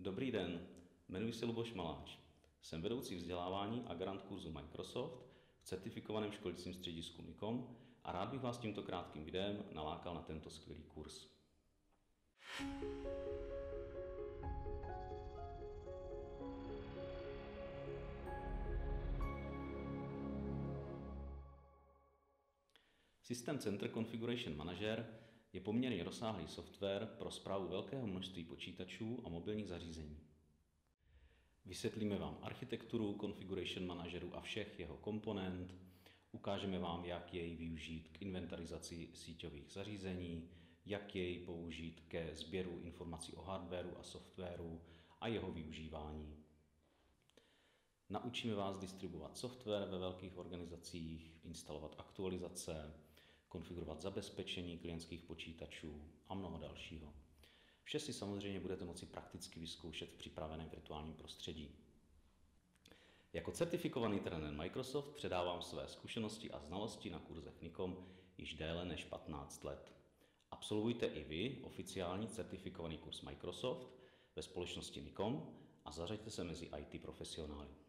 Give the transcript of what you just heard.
Dobrý den, jmenuji se Luboš Maláč. Jsem vedoucí vzdělávání a garant kurzu Microsoft v certifikovaném školicím středisku Nikon a rád bych vás tímto krátkým videem nalákal na tento skvělý kurz. Systém Center Configuration Manager je poměrně rozsáhlý software pro správu velkého množství počítačů a mobilních zařízení. Vysvětlíme vám architekturu Configuration Manageru a všech jeho komponent, ukážeme vám, jak jej využít k inventarizaci síťových zařízení, jak jej použít ke sběru informací o hardwaru a softwaru a jeho využívání. Naučíme vás distribuovat software ve velkých organizacích, instalovat aktualizace, konfigurovat zabezpečení klientských počítačů a mnoho dalšího. Vše si samozřejmě budete moci prakticky vyzkoušet v připraveném virtuálním prostředí. Jako certifikovaný trenér Microsoft předávám své zkušenosti a znalosti na kurzech Nikon již déle než 15 let. Absolvujte i vy oficiální certifikovaný kurz Microsoft ve společnosti Nikon a zařaďte se mezi IT profesionály.